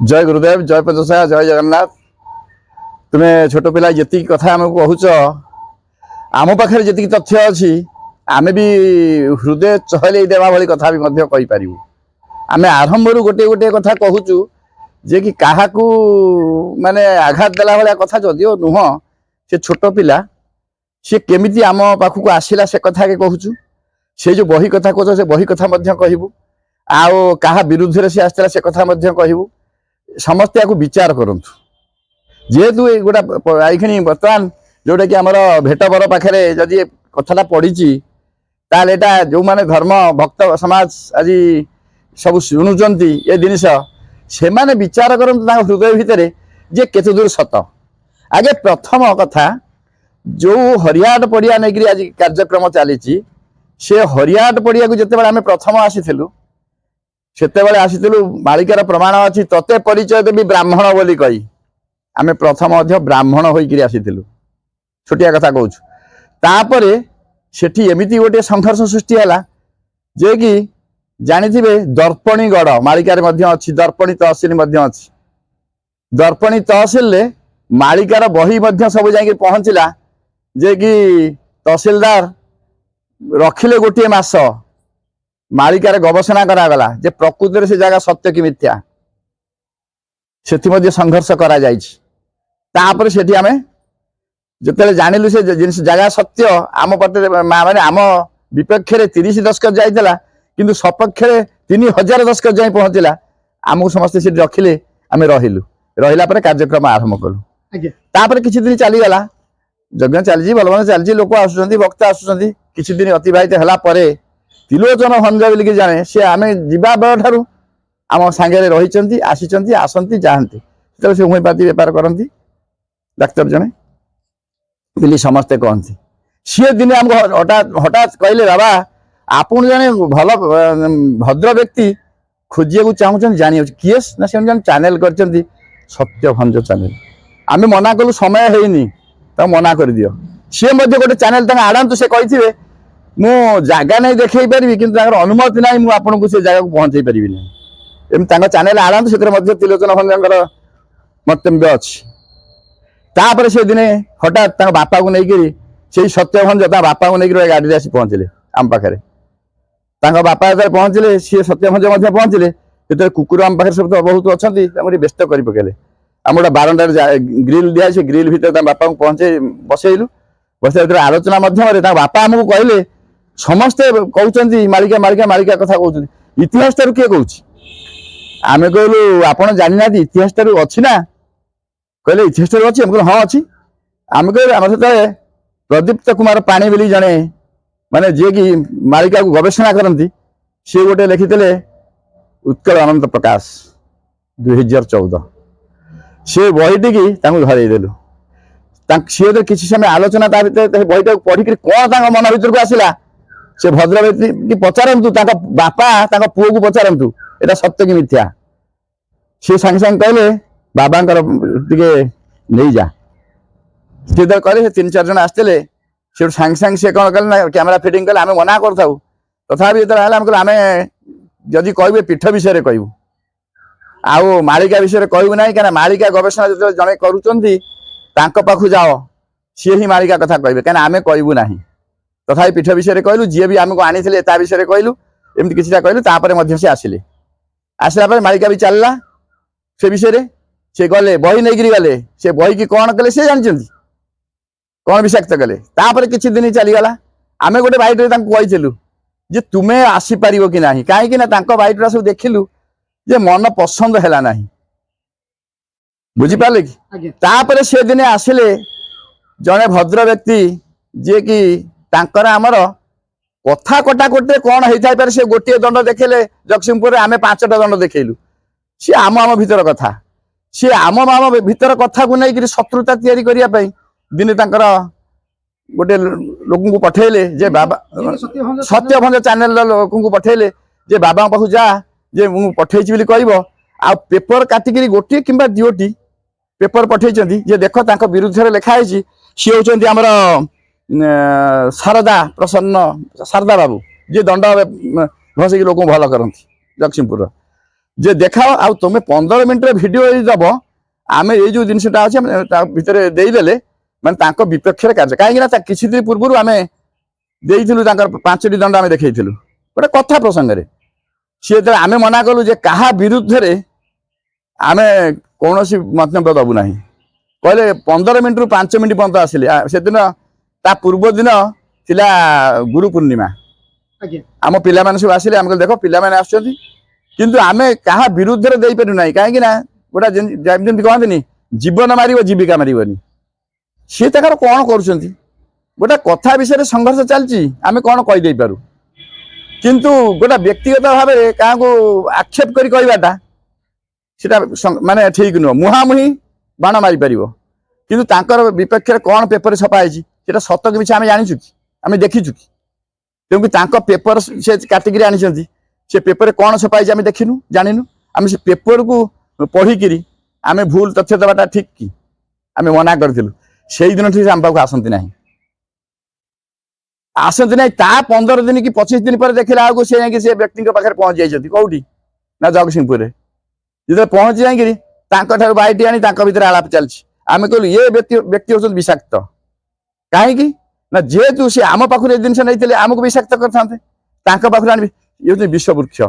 जय गुरुदेव जय पंचसाया जय जगन्नाथ। तुम्हें छोट पिला जी कथा आम कहूच आम पाखे जी तथ्य अच्छी आम भी हृदय चहल देवा भाई कथा भी कहीपर। आम आरंभ गोटे गोटे कथा कहूचु जे कि क्या माने आघात देला भाया कथा जदिओ नुह से छोट पिला सी केमिति आम पाखक आसला से कथा के कहूचु। से जो बही कथा कह से बही कथा कहबू आउ क्या विरुद्ध से आसला से कथा कहबू। समस्ते या विचार करूँ जेहेतु गोटा आई बर्तमान जोटा कि आमर भेट बर पाखे जदि कथाटा पड़ी ताले जो माने धर्म भक्त समाज आज सब शुणुंट ये जिनस से माने विचार करूँ हृदय भितर जे केते दूर सत। आगे प्रथम कथा जो हरियाट पड़िया नहीं आज कार्यक्रम चली से हरियाट पड़िया को जिते आम प्रथम आसीलु सेतेबेले आसीलु बालिकार प्रमाण अच्छी तते परिचय देवी ब्राह्मण बोली कही आम प्रथम ब्राह्मण होकर आसीलु। छोटिया कथा कहूँ सेठी एमती गोटे संघर्ष सृष्टि है जे कि जानिथिबे दर्पणी गढ़ मालिकार अच्छी दर्पणी तहसिल अच्छी दर्पणी तहसिल मालिकार बही सब जा पहुँचला जे कि तहसिलदार रखिले गोटे मास मालिकार गवेषणा करागला जे प्रकृति से जगह सत्य कि मिथ्या से संघर्ष करा तापर सेठी आमे जिते जानिलु से जिन जगह सत्य आम पटे माने आम विपक्ष 30 दशक जाइला किंतु सपक्ष 3000 दशक जाए पहुंचला आमको समस्ते से रखिले आम रहिलु रहिला पर कार्यक्रम आरंभ कलु। तापर किछि दिन चलीगला यज्ञ चली भल भल चलती लोक आसुचंती वक्ता आसुचंती किछि दिन अतिबाहित होला परे त्रिलोचन भंज बोलिकी जाने सी आम जीवा बेल ठारू आम सांगे रही आसी आसती जाती से होमिओपाथी बेपार करती डाक्तर जने बोली समस्ते कहती सी दिने आमको हठात कहले बाबा आपन जने भल भद्र व्यक्ति खोजिया चाहूँ जानी किए ना से चैनल कर सत्य भंज चैनल आम मना कलु समय हैनी तो मना कर दियो सी गोटे चैनल आड़ातु से कही मु जगह नहीं देखई पारि कि अनुमति ना मुझे से जगह को पहुँचे पारि एम चैनल आड़ातु से त्रिलोचन भंजर मंतव्य अच्छी। तापर से दिने हठात बापा को लेकर से सत्यभंज बापा को लेकर गाड़ी आसी पहुँचले आम पाखे बापा जो पहुँचले सी सत्यभंज पहुँचले से कुकुर आम पाखे सब तो बहुत अच्छा व्यस्त कर पकेले आम गोटे बारंडार ग्रिल दिया से ग्रिल भितर बापा को पहुँचे बसैलु बस आलोचना मध्यम बापा आमको कहले समस्ते कहते मालिका मालिका मालिका कथा कहते इतिहास टारू किए कौच आम कहलु आप जानी ना इतिहास टारू अच्छी ना कहले इतिहास टारू अच्छी हम हाँ अच्छी आम कह आम सहित प्रदीप्त कुमार पाणी बोली जड़े माने जी कि मालिका को गवेषणा करती सी गोटे लिखिते उत्कल अनंत प्रकाश 2014 सी बहीटी की धरईदेलु सी किसी समय आलोचना बहीटा पढ़ी कौन मन भर को आसला से भद्र व्यक्ति पचारतु बापा पुओ को पचारतु एटा सत्य कि मिथ्या सी सांगे सांगे कहले बाबांकर टिके नहीं जा सी कहले 3-4 जन आसते से सांगे सांगे से कौन कले ना कैमेरा फिटिंग कले आम मना करूँ तथापि जो आम जदि कहे पीठ विषय कहूँ आउ मालिका विषय कहूँ ना क्या मालिका गवेषणा जो जड़े करूँ जाओ सी ही मालिका कथा कहे कहीं आम कहूँ ना तथा पीठ विषय कहलु जी भी आमको आनी विषय कहलु एमती किसी कहलु से आसिले आसला मालिका भी चलला से विषय से गले बही नहीं गले से बही की कौन कले से जानते कौन विषाक्त कले किसी दिन चलीगला आम गोटे बाइटे कहीलु जे तुम्हें आसीपार कि ना कहीं बाइटा सब देखिलु जे मन पसंद है ना बुझीपारे कि तापर से दिने आसिले जड़े भद्र व्यक्ति जे कि तांकर आमर कथा कटाकटे कौन होता पारे से गोटे दंड देखेले जगतसिंहपुर आम 5टा दंड देखलु सी आम भीतर कथा सी आम भीतर कथा को लेकर शत्रुता तैयारी करने दिने गोटे लोक को पठेले जे बाबा सत्यभंज चैनल लोक को पठेले जे बाबा पाखु जा जे मु पठेछि कह आ पेपर काटिकी गोटे कि 2टी पेपर पठे जे देख विरुद्ध लिखाई सी होती आमर शारदा प्रसन्न शारदा बाबू जी दंड घसिक लोक भल करती जगतसिंहपुर जे देखाओ आ तुम 15 मिनट भिडियो दब आम ये जो जिनसा अच्छे भितर देदेले मानते विपक्ष कार्य कहीं किसी दिन पूर्व आम देलु 5टी दंड आम देखू गोटे कथा प्रसंग सी आम मना कलु जे क्या विरुद्ध रे आम कौन मंतव्य दबू ना कहले 15 मिनट रु 5 मिनट पर्यंत आसिले से दिन ता पूर्व दिन थिला गुरु पूर्णिमा आम पिला सब आसिले आम देख पिला किंतु आम क्या विरुद्ध रे दे पारू ना कहीं गोटा जमी कहते जीवन मार जीविका मारनी सी तक कौन कर गोटे कथा विषय संघर्ष चलती आम कौन कहीदे पारू किंतु गोटा व्यक्तिगत भाव में क्या आक्षेप कर कहवाटा माने ठीक नुह मुहांमुही बाण मारी पार कि विपक्ष कौन पेपर छपाई सत कि मिछ आम जाचु कि आम देखीचु कि क्योंकि पेपर से काटिकी आनी से पेपर कौन छपाई आम देखिनु जानिनु आम से पेपर को पढ़िकी आम भूल तथ्य देवाटा ठीक कि आम मना करूँ से दिन ठीक आम पाक आसती ना आसती ना ता 15 दिन कि 25 दिन पर देखला से व्यक्ति पाखे पहुंच जाती कौटी ना जगतसिंहपुर जो पहुंच जाकि बाइट आनी भर आलाप चलती आम कहलु ये व्यक्ति हूँ विषाक्त कहीं ना जेहेतु सी आम पाखु जिन नहीं आमको विषाक्त करते पाखु आने ये विषवृक्ष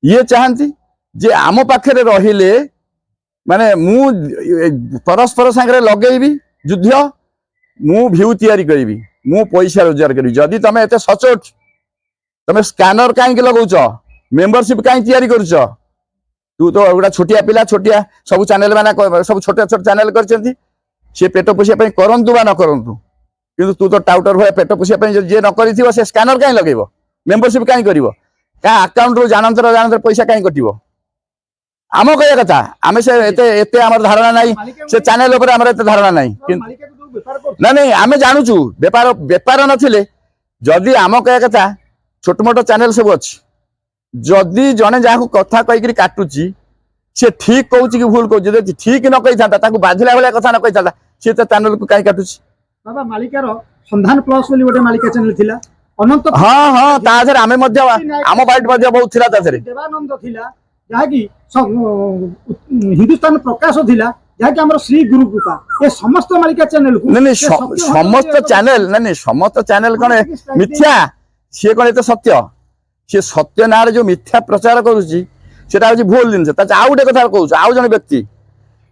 ये चाहती जे आम पाखे रहिले माने मु परस्पर सांगे लगेबी युद्ध मु भ्यू तैयारी करी मु पैसा रोजगार करी जदि तुम एत सचोट तुम स्कैनर कहीं लगाउच मेंबरशिप कहीं तैयारी करुच तू तो गोटा छोटिया पिला छोटिया सब चैनल मैंने सब छोटे छोटे चैनल कर पेट पोषा करंतु बा न करंतु किंतु तू तो टाउटर भाई पेट पोषा जे न कर स्कैनर कहीं लगे मेंबरशिप कहीं कर क्या अकाउंट रू जानतर जानतर पैसा कहीं कट आम कह कथा आम से एते आम धारणा नहीं से चैनल आम एत धारणा नहीं ना नहीं आम जानूचु बेपार बेपार नथिले जदि आम कह कथा छोट मोट चैनल सब अच्छी जदि जड़े जहाँ कथा कहीकि काटुची सी ठीक कहूँ कि भूल कहूँ ठीक न कही था बाधिला भाया कथा न कही था सी तो चैनल को कहीं काटुची बाबा मालिकार संधान प्लस गोटे मालिका चैनल थिला अनंत हाँ हाँ ताधर आम आम बाइट बहुत थिला ताधर देवानंद थिला जहाँकि हिंदुस्तान प्रकाश थिला जहाँकि हमर श्री गुरु कृपा ये समस्त मालिका चैनल को नहीं समस्त चैनल नहीं समस्त चैनल कौन मिथ्या सी कौन तो सत्य सी सत्य ना जो मिथ्या प्रचार करुच्ची भूल जिन आउ गोटे कथा कहूँ आउ जन व्यक्ति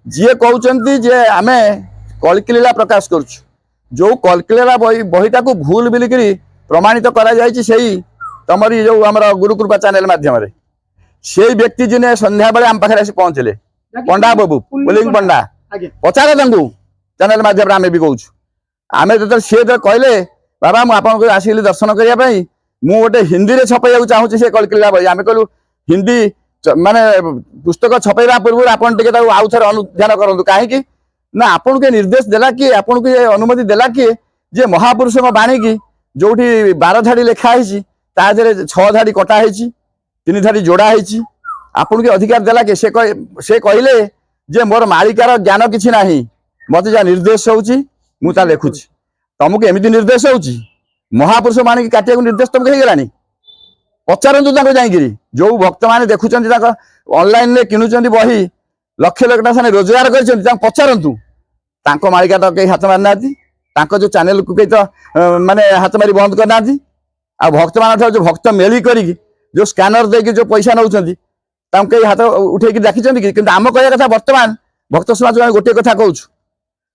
जी कहते जे आम कल्किलीला प्रकाश करुचु जो कल्किलीला बहीटा को भूल बिलिकी प्रमाणित करा तमरी जो आम गुरुकृपा चैनल मध्यम से व्यक्ति जिन्हें संध्या बेले आम पाखे आसी पहुंचले पंडा बाबू पुलिंग पंडा पचारे चैनल मध्यम आम भी कहूँ आम जो सी कहले बाबा मुझे आसिली दर्शन करने गोटे हिंदी में छपाइक चाहूँ से कल्किलीला बही आम कहलु हिंदी माने पुस्तक छपाइबा पूर्व आपन टिके आउ थे अनुध्यान करूँ कहीं ना आपन के निर्देश देला किए आपन को अनुमति देला किए जे महापुरुष बाणी की जो 12 धाड़ी लिखाई ताधे 6 धाड़ी कटाई 3 धाड़ी जोड़ाई आपन के अधिकार देला कि से कहले जे मोर मालिकार ज्ञान किसी ना मत जहाँ निर्देश होता लिखुची तुमको एमती निर्देश होची महापुरुष बाणी की काटिया निर्देश तुमको हो गलानी पचारतु जाकि जो भक्त मैंने देखुं ऑनलाइन रे किणुंट बही लक्ष लक्ष टाइम रोजगार कर पचारतु मालिका तो कहीं हाथ मारी ना जो चैनल को कहीं तो माने हाथ मारी बंद करना आ भक्त मान जो भक्त मेली कर जो स्कैनर देकी जो पैसा नौ कहीं हाथ उठे देखी कि आम कह कथा बर्तमान भक्त समाज में गोटे कथा कहूँ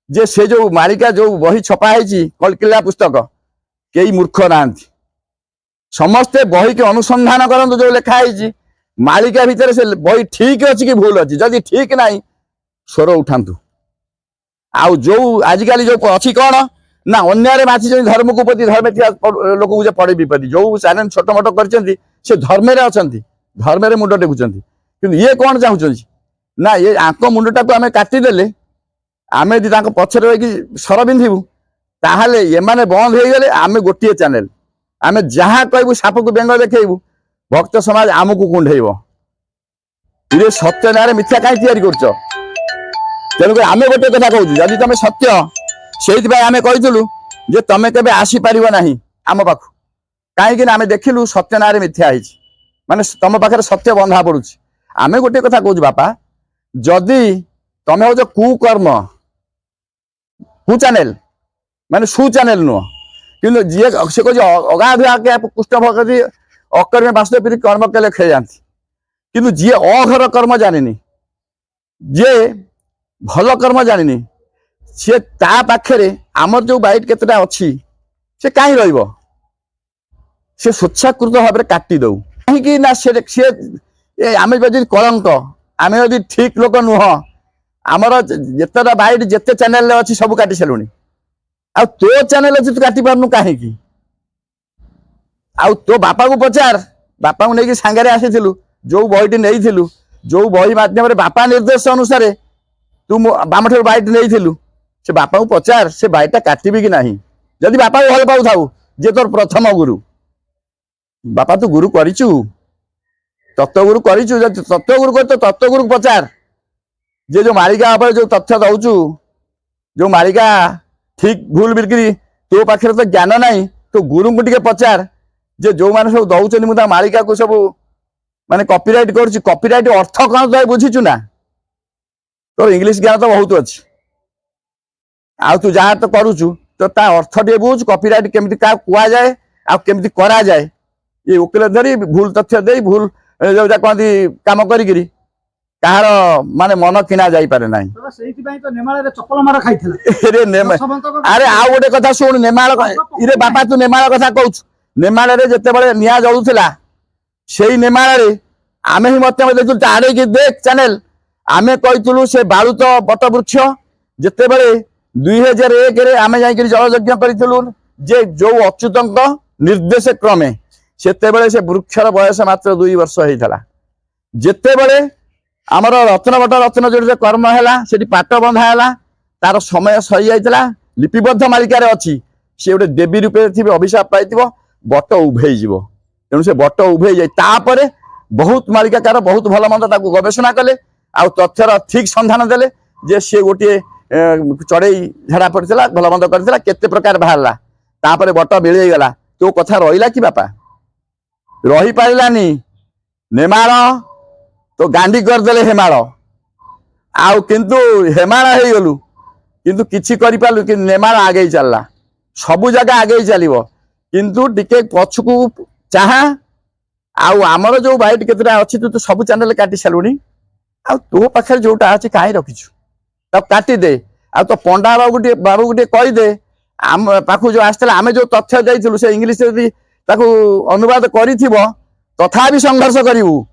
जे से जो मालिका जो बही छपाई कल्किलीला पुस्तक कई मूर्ख ना समस्ते बही के अनुसंधान करंतु जो लिखाई मालिका भितर से बही ठीक अच्छी कि भूल अच्छी जदि ठीक ना स्वर उठातु आउ जो आजिकल जो अच्छी कौन ना अन्य माची जो धर्म को प्रति धर्म लोक जो पड़े विपत्ति जो चैनल छोट मोट कर धर्म अच्छा धर्म मुंड टेकुंट कि ये कौन चाहूँ ना ये आंक मुंडटा को आम काटिदेले आम यदि पछरे रही सर बिंधु ताहले ये माने बंद हो गले आम गोटे चैनल आम जहाँ कहू साप को बेंग देखू भक्त समाज आमको कुंडेब ये सत्य ना मिथ्या कहीं तैयारी कर तेणुक आम गोटे कथा कहूँ जदि तुम सत्य से आम कहूँ जे तुम के आसीपार ना आम पाख कहीं आम देखिलु सत्य ना मिथ्या माने तुम पाखे सत्य बंधा पड़ुची आमे गोटे कथा कहूँ बापा जदि तमे हो कुकर्म कु चैनल माने सु चैनल नुह कि जी से कह अगाधुआ कृष्ण भगत अकर्मे वास्तव कर्म कले खेल जाती किंतु जी अघर कर्म जानी जे भल कर्म जानी सी ता पाखे आमर जो बाइट केतटा अच्छी से कहीं रही से स्वेच्छाकृत भाव में काटी दऊ कहीं ना सी आम कलंक आम यदि ठीक लोक नुह आमर जितेटा बाइट जिते चैनल अच्छी सब काटी सारूनी आ तो चैनल अच्छी तू काटी पार्नु कहीं तो बापा को पचार बापा को लेकिन सांगे आसी जो बहीटी नहीं जो बही मध्यम बापा निर्देश अनुसार तू बाम ठार बाइट नहीं से बापा को पचार से बाइटा काटबी कि नहीं जदि बापा को भल पाऊ थाऊ जे तोर प्रथम गुरु बापा तू गुरु करिचु तत्वगुरु करिचु तत्वगुरु कर तो तत्वगुरु पचार जे जो मालिका जो तथ्य दौचु जो मालिका ठीक भूल बिक्री तो पाखे तो ज्ञान नहीं तो गुरु को टिके पचार जे जो माने सब दौचनी मुझे मालिका को सब माने कॉपीराइट करुच्ची कॉपीराइट अर्थ कौन तो बुझीचु ना तो इंग्लिश ज्ञान तो बहुत अच्छी आ तू जहाँ तो करुचु तो ता अर्थ टे बुझ कॉपीराइट केमती क्या कुआ जाए आ केमती करा जाए ये वकिल धरी भूल तथ्य दे भूल जो कहती काम करी कहार माने मन किना जाई पारे नाही तो नेमाल चपल मार खाई अरे आउ गोटे कथा शुण नेमाल इरे बापा तू नेमाल कथा कहू नेमाल रे जते बळे निया जळुथिला सेई नेमाल रे आमे ही मते देखु तारे की देख चैनल आमे कहितलु से बालुत बट वृक्ष जते बळे 2001 रे आमे जाई करी जल यज्ञ करितलु जे जो अच्युतंक निर्देश क्रमे सेते बळे से वृक्षर बयस मात्र 2 वर्ष हेइतला जते बळे आमर रत्नबट रत्न जोड़ी कर्म है पाट बंधा है तार समय सरी जाता लिपिबद्ध मालिकार अच्छी सी गोटे देवी रूपे थी अभिशाप पाई बट उभे तेणु से बट उभे जाए बहुत मालिकाकार बहुत भल मंद गवेषणा कले आ तथ्यर ठीक संधान देले जे सी गोटे चढ़ई झाड़ा पड़ा भल मंद करता केते प्रकार बाहर बट मिलगला तो कथा रहा कि बापा रही पारानी नेमाल तो गांडी करदे हेमाल आउ किंतु हेमाल हो गलु किंतु किछि करि पालु कि नेमाल आगे चलला सबु जगह आगे चलिबो किंतु टिके पछकु चाहा आउ आमर जो बाइट केतरा अछि तू तो सब चैनल काटी सालुनी आ तो पाखे जोटा अछि काई रखिछु तब काटी दे आ तो पंडा बाबू गुटे कहि दे आम पाखु जो आस्तला आमे जो तथ्य दैथिलु से इंग्लिश यदि ताकू अनुवाद करिथिबो तथापि संघर्ष करिवु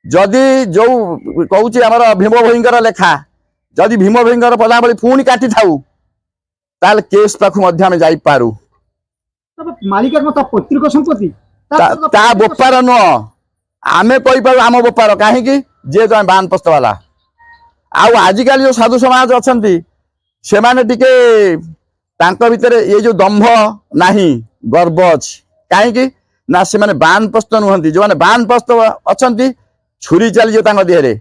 जदि जो कहूँ आमर भीम भईर लेखा जदि भीम भईर पदावली पुणी काटी थाऊ ताल केस पाखु जापारू मालिका पैतृक संपत्ति ता बेपार नुह आमे कहीपर आम बेपार कहीं जे तो बान पस्त वाला आजिकल जो साधु समाज अच्छा से माने टिके तांको भितरे ये जो दंभ नाही गर्व अच्छी कहीं ना से माने बान पस्त नुहंती जो माने बान पस्त अच्छा छुरी चली देहरे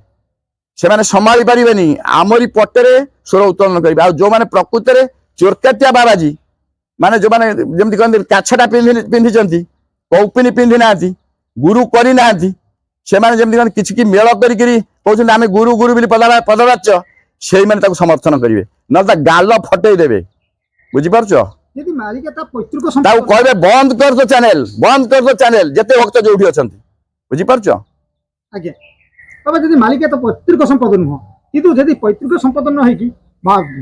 से माने संभाली पारिबेनी आमरी पटेरे स्वर उत्तोलन करिबे आ जो माने प्रकृति रे चोरकाटिया बाबाजी माने जो माने जेमति कहंदी काछटा पिंधी चंती कौपिनी पिंधी नांती गुरु करी नांती से माने जेमति कहंदी किछि कि मेल करी करी कहउछन आमे गुरु गुरु बिली पदवाच्य सेई माने ताको समर्थन करिवे न ता गाल फटई देबे बुझी पारछो यदि मालिका ता पैतृक ताऊ संपत्ति कहबे बंद कर दो चैनल जते भक्त जोठी अछंती बुझी पारछो आज्ञा बाबा जदि मालिका तो पैतृक संपद नुह किंतु जदि पैतृक संपद न होगी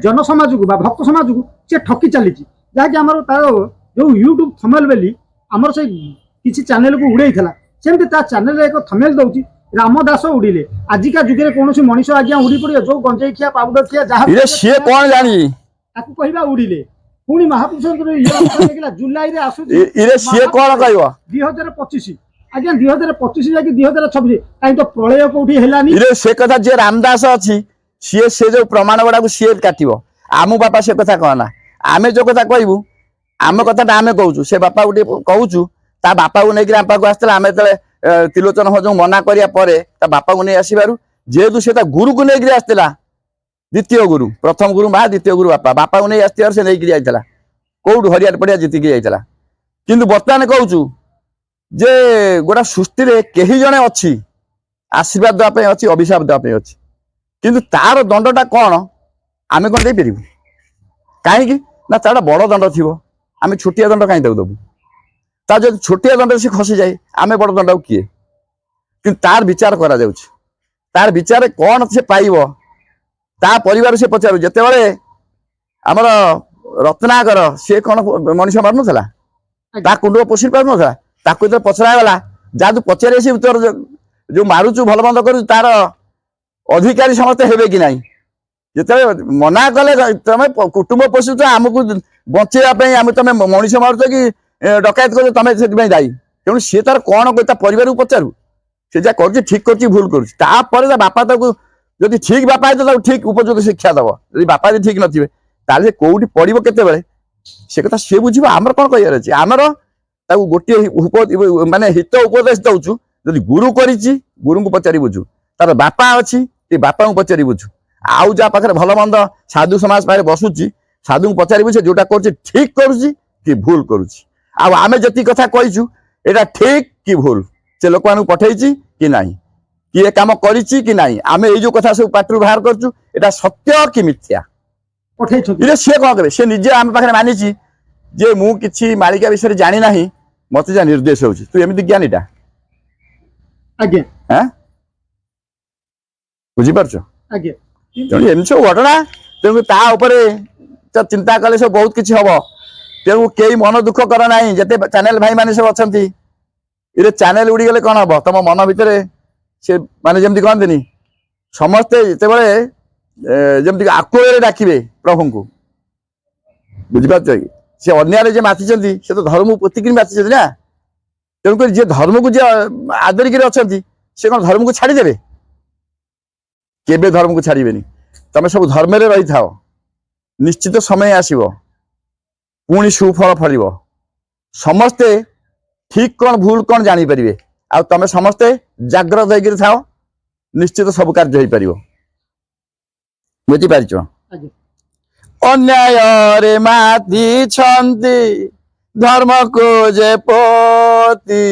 जन समाज को भक्त समाज को से ठकी चली जहाँकि आमर तार जो यूट्यूब थमेल बेली आमर से किसी चैनल को उड़े सेमती ता चैनल एक थमेल दौची रामदास उड़िले आजिका जुगे कौन मनीष आज्ञा उड़ी पड़े जो गंजेई खिया पाउडर खिया जहाँ सी कौन जानी ताकू कहबा उड़िले पुणी महापुरुष जुलाई रे आसु इरे सी कौन कहबो 2025 आज्ञा 2025 जाकि 2026 कहीं तो प्रलय कोठी हेलानी इरे से कथा जे रामदास अछि से जो प्रमाण गुड़ा को सी काटिबो आमु बापा से कथा कहना आमे जो कथा कहबू आम कथा आमे कहूँ से बापा गोटे कहूँ ता बापा को लेकिन आम पाक आसला आम जो त्रिलोचन हजू मना करिया परे ता बापा को नहीं आसबारू जेहेतु से गुरु को लेकिन आसला द्वितीय गुरु प्रथम गुरु माँ द्वितीय गुरु बापा को नहीं आसती से नहीं जाता कौटू हरियार पड़िया जीतिकी जाता किंतु बर्तमान कहूँ जे गोटा सृष्टि रे कहीं जने अच्छी आशीर्वाद देवाई अच्छी अभिशाप देवाई अच्छी किंतु तार दंडटा कौन आम कौन देपर कहीं ना तार बड़ दंड थी आम छोटिया दंड कहीं दबू ता जो छोटिया दंड से खसी जाए आम बड़ दंड किए कि तार विचार करा तार विचार कौन से पाइब ता परिवार से पचारू जिते बड़े आमर रत्नाकर सी कौन मनीष मार नाला ता कुंड पोषि पार नाला ताकू जो पचरा गला जहाँ तू पचारे सी तोर जो मारुचु भल मंद कर तार अधिकारी समस्ते हेबे कि नहीं जिते मना कले तुम कुटुंब पोषुच आमको बचेवाई आम तुम मनीष मारुच कि डकायत कर तुम से दायी तेणु सी तार कौन परिवार को पचारू से जहाँ कर ठीक कर भूल कर बापा जदि ठीक बापा है तो ठीक उपयुक्त शिक्षा दब जब बापा जी ठीक नथिबे ताले कोउठी पड़िबो केतेबेले से कथा से बुझिबो आमर कोन कहियार अछि आमर ताकू गोटे माने हित उपदेश दउछु जदि गुरु करिछि गुरु को पचारि बुझु तार बापा अछि ते बापा को पचारि बुझु आउ जा पाखरे भल मंद साधु समाज पारे बसुछि साधु को पचारि बुझे जोटा करछि ठीक करूछि कि भूल करूछि आ आमे जति कथा कहिछु एटा ठीक कि भूल से लोक मानु पठेइछि कि नाही किए काम करिछि कि नाही आमे ए जो कथा सब पाटरू बाहर करछु एटा सत्य कि मिथ्या पठेइछथि सी कौन कहे सी निजे आम पाखे मानिची जे मु किछि मालिका विषय जानी ना मत जा निर्देश हो तू एमती ज्ञानीटा आगे हाँ बुझीपार आगे तेणु एमती सब घटना तेणु ता चिंता कले सब बहुत किसी हम तेणु कई मन दुख कर ना जिते चैनल भाई मैंने सब अच्छा ये चैनल उड़ी गले कौन हम तुम मन भितर से माने जमती कहते समस्ते जिते जमती आकुल डाकिबे प्रभु को बुझीपार कि से अन्याय माति से तो धर्म पोतिक माति ना तेणुक जी धर्म को जी आदरिक अच्छा से कौन धर्म को छाड़देवे केबे धर्म को छाड़बे तुम सब धर्म रही था निश्चित समय आसब पुणी सुफल फल समस्ते ठीक कौन भूल कौन जानीपर आ तुम समस्ते जाग्रत होकर था निश्चित सब कार्य हो पार बुझीपार अन्याय रे माती छंती धर्म को जे पोती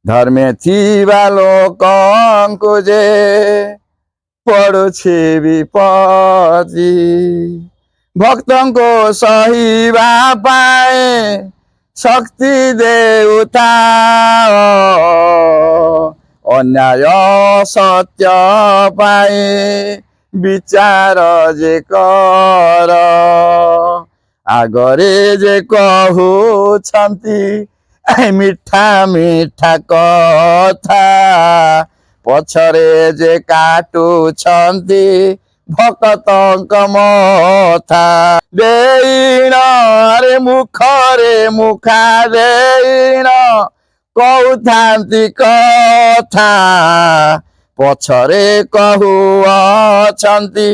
धर्मे थीवा लोकं को जे पड़ुछे विपत्ति भक्तों को सहिबा पाए शक्ति देउता अन्याय सत्य पाए विचार जे कर आगरे जे कहू मिठा मिठा कथा पछरे जे काटू भक्तंक मथा देइन रे मुखा देइन कहूथांती कथा पछरे कहू अछंती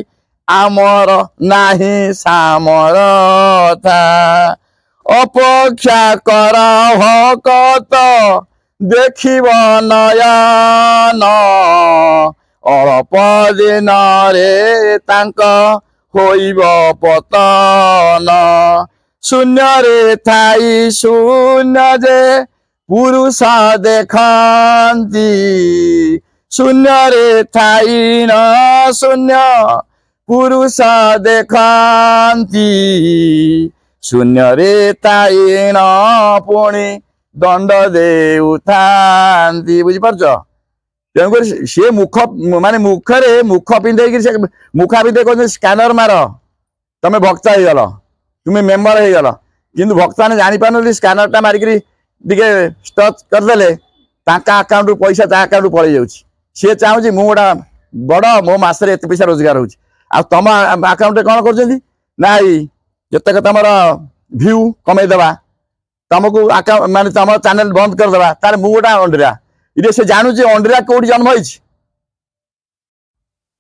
आमर नाही सामरथा अपेक्षा कर भकत देखिब नयन अल्प दिन रे तांक होइब पतन शून्य रे थाई शून्य जे पुरुष देखंती शून्य रे थाई न शून्य पुरुष देखंती शून्य रे थाई न पुणी दंड देउथांती बुझीपारछ तेणुक सी मुख माने मुखरे मुख पिंधे से मुखा पिंधे कहते स्कानर मार तमें भक्त हो गल तुम्हें मेम्बर हो गल किंतु भक्त मैंने जापार स्कानर टा मारिक टच करदे आकाउंट पैसा ता आकाउंट पड़े जाऊँ सी चाहूँ मु गोटा बड़ मो मसरे एत पैसा रोजगार हो तुम आकाउंट कौन कर जितक तुम भ्यू कमेदेवा तुमको माने तुम चैनल बंद करदेवा तार मु गोटा अंडरा ये से जानू अंडरा कौटी जन्म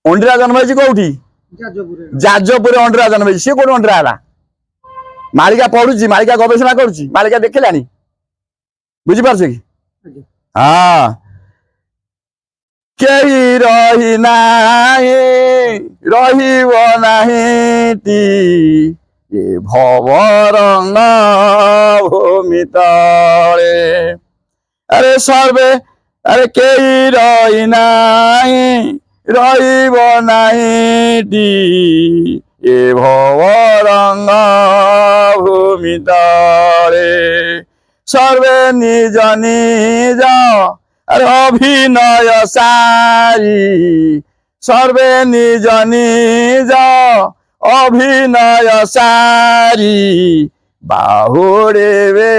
अंडरा जन्म कौटी जाजपुर अंडरा जन्म सी कौन अंडरा है मालिका पढ़ुची मालिका गवेषणा करुच्ची मालिका देखिलानी बुझीपार कि हाँ कही रही नाही रहिब नाहीटी ये भवरंग भूमि तले अरे सर्वे আরে কেই রই নাই রইব নাইটি এ ভবরঙ্গ ভূমি তলে সর্বে নিজ নিজ আর অভিনয় সারি সর্বে নিজ নিজ অভিনয় সারি বাহুড়িবে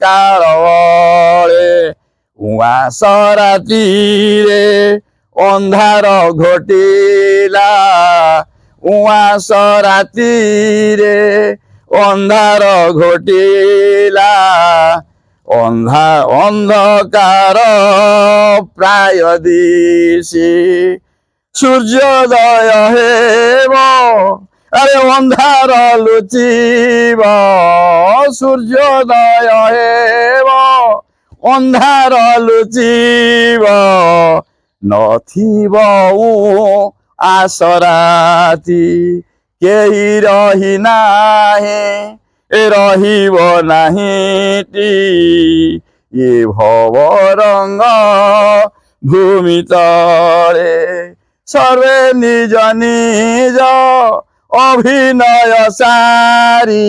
কালে উয়াস রাতিরে অন্ধার ঘটিলা উয়াস রাতিরে অন্ধার ঘটিলা অন্ধকার প্রায় দিশি সূর্যোদয় হেব আরে অন্ধার লুচিব সূর্যোদয় হেব অন্ধার লুচিব নথিব আসরাতি কেহি রহি নাহি রহিব নাহিটি এ ভবরঙ্গ ভূমি তলে সর্বে নিজ নিজ অভিনয় সারি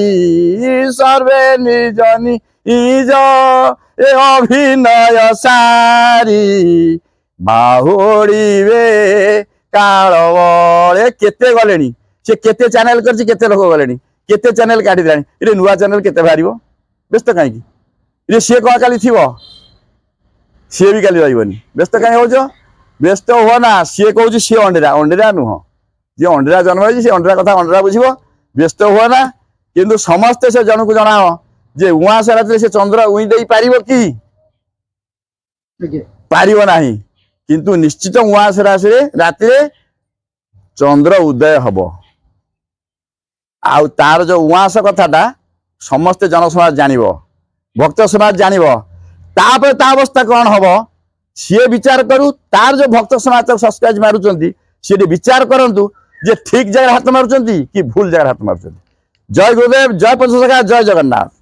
সর্বে নিজ নিজ এ অভিনয় সারি বাহুড়িবে কাଳ বଳେ କେତେ ଗଲେଣି ସେ କେତେ ଚ୍ୟାନେଲ କରିଛି କେତେ ଲୋକ ଗଲେଣି କେତେ ଚ୍ୟାନେଲ କାଟିଦେଲାଣି ଏରେ ନୂଆ ଚ୍ୟାନେଲ କେତେ ବାହାରିବ ବ୍ୟସ୍ତ କାହିଁକି ରେ ସିଏ କଣ କାଲି ଥିବ ସିଏ ବି କାଲି ରହିବନି ବ୍ୟସ୍ତ କାହିଁ ହଉଛ ବ୍ୟସ୍ତ ହୁଅ ନା ସିଏ କହୁଛି ସିଏ ଅଣ୍ଡେରା ନୁହଁ ଯିଏ ଅଣ୍ଡେରା ଜନ୍ମ ହେଇଛି ସେ ଅଣ୍ଡେରା କଥା ଅଣ୍ଡେରା ବୁଝିବ ବ୍ୟସ୍ତ ହୁଅ ନା କିନ୍ତୁ ସମସ୍ତେ ସେ ଜଣକୁ ଜଣାଅ ଯେ ଉଆଁସ ରାତିରେ ସେ ଚନ୍ଦ୍ର ଉଇଁ ଦେଇ ପାରିବ କି ପାରିବ ନାହିଁ କିନ୍ତୁ ନିଶ୍ଚିତ ଉଆଁସ ରାତିରେ ଚନ୍ଦ୍ର ଉଦୟ ହବ ଆଉ ତାର ଯୋଉ ଉଆଁସ କଥାଟା ସମସ୍ତେ ଜନସମାଜ ଜାଣିବ ଭକ୍ତ ସମାଜ ଜାଣିବ ତାପରେ ତା ଅବସ୍ଥା କଣ ହବ ସିଏ ବିଚାର କରୁ ତାର ଯୋଉ ଭକ୍ତ ସମାଜ ସବସ୍କ୍ରାଇବ ମାରୁଛନ୍ତି ସିଏ ଟିକେ ବିଚାର କରନ୍ତୁ ଯେ ଠିକ ଜାଗାରେ ହାତ ମାରୁଛନ୍ତି କି ଭୁଲ ଜାଗାରେ ହାତ ମାରୁଛନ୍ତି ଜୟ ଗୁରୁଦେବ ଜୟ ପଞ୍ଚସଖା ଜୟ ଜଗନ୍ନାଥ।